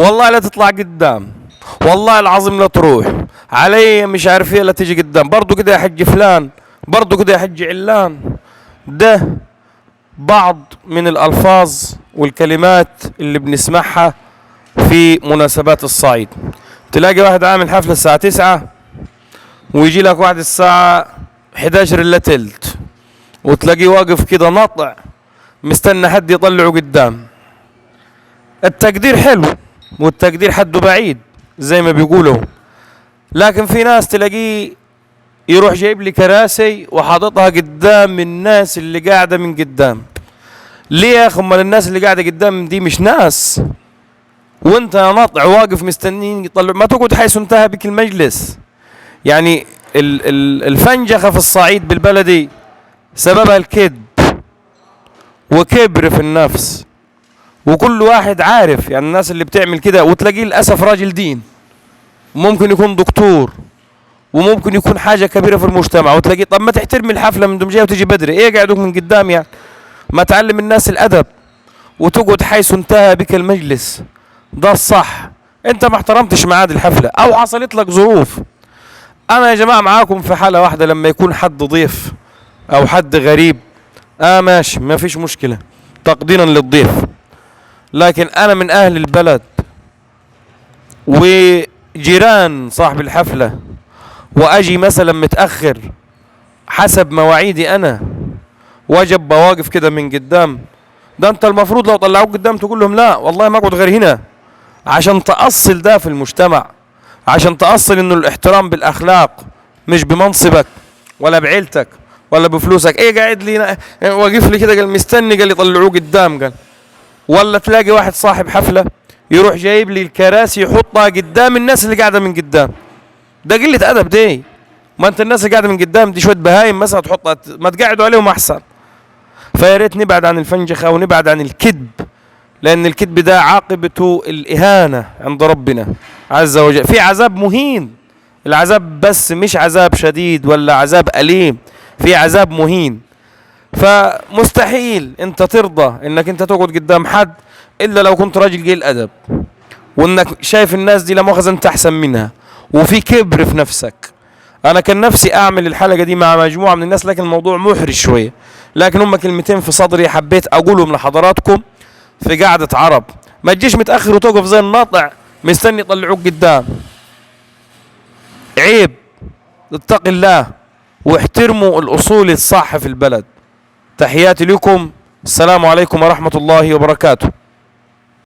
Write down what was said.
والله لا تطلع قدام، والله العظيم لا تروح علي، مش عارف ايه، لا تيجي قدام، برضو كده يا حج فلان، برضو كده يا حج علان. ده بعض من الألفاظ والكلمات اللي بنسمعها في مناسبات الصعيد. تلاقي واحد عامل حفلة الساعة 9 ويجي لك واحد الساعة 11 الا تلت، وتلاقيه واقف كده ناطع مستنى حد يطلعه قدام. التقدير حلو والتقدير حده بعيد زي ما بيقولوا، لكن في ناس تلاقيه يروح جايب لي كراسي وحاططها قدام الناس اللي قاعدة من قدام. ليه يا اخي؟ امال الناس اللي قاعدة قدام دي مش ناس؟ وانت يا ناطع واقف مستنين يطلع، ما تقعد حيث انتهى بك المجلس. يعني الفنجخة في الصعيد بالبلدي سببها الكذب وكبر في النفس، وكل واحد عارف. يعني الناس اللي بتعمل كده، وتلاقيه للأسف راجل دين، ممكن يكون دكتور، وممكن يكون حاجة كبيرة في المجتمع، وتلاقيه طب ما تحترم الحفلة من دم جاي وتجي بدري، ايه قاعدوك من قدام يعني؟ ما تعلم الناس الأدب وتقعد حيث انتهى بك المجلس. ده الصح. انت ما احترمتش ميعاد الحفلة او حصلت لك ظروف. انا يا جماعة معاكم في حالة واحدة، لما يكون حد ضيف او حد غريب ماشي، ما فيش مشكلة تقديرا للضيف. لكن انا من اهل البلد وجيران صاحب الحفلة، واجي مثلا متأخر حسب مواعيدي انا، وجب بواقف كده من قدام. ده انت المفروض لو طلعوك قدام تقول لهم لا والله ما اقعد غير هنا، عشان تأصل ده في المجتمع، عشان تأصل انه الاحترام بالاخلاق مش بمنصبك ولا بعيلتك ولا بفلوسك. ايه قاعد لي واقف لي كده قال مستني قال يطلعوه قدام قال. ولا تلاقي واحد صاحب حفلة يروح جايب لي الكراسي يحطها قدام الناس اللي قاعدة من قدام. ده قلة ادب دي. ما انت الناس اللي قاعدة من قدام دي شوية بهايم مثلا تحطها، ما تقعدوا عليهم احسن. فيا ريت نبعد عن الفنجخة ونبعد عن الكذب، لأن الكذب ده عاقبته الإهانة عند ربنا عز وجل. في عذاب مهين، العذاب بس مش عذاب شديد ولا عذاب أليم، في عذاب مهين. فمستحيل انت ترضى انك انت تقعد قدام حد الا لو كنت راجل قليل ادب، وانك شايف الناس دي لا مؤاخذة انت احسن منها، وفي كبر في نفسك. انا كان نفسي اعمل الحلقة دي مع مجموعة من الناس، لكن الموضوع محرج شوية، لكن هم كلمتين في صدري حبيت اقولهم لحضراتكم في قعدة عرب. ما تجيش متأخر وتوقف زي الناطع مستني يطلعوك قدام. عيب. اتق الله واحترموا الأصول الصح في البلد. تحياتي لكم، السلام عليكم ورحمة الله وبركاته.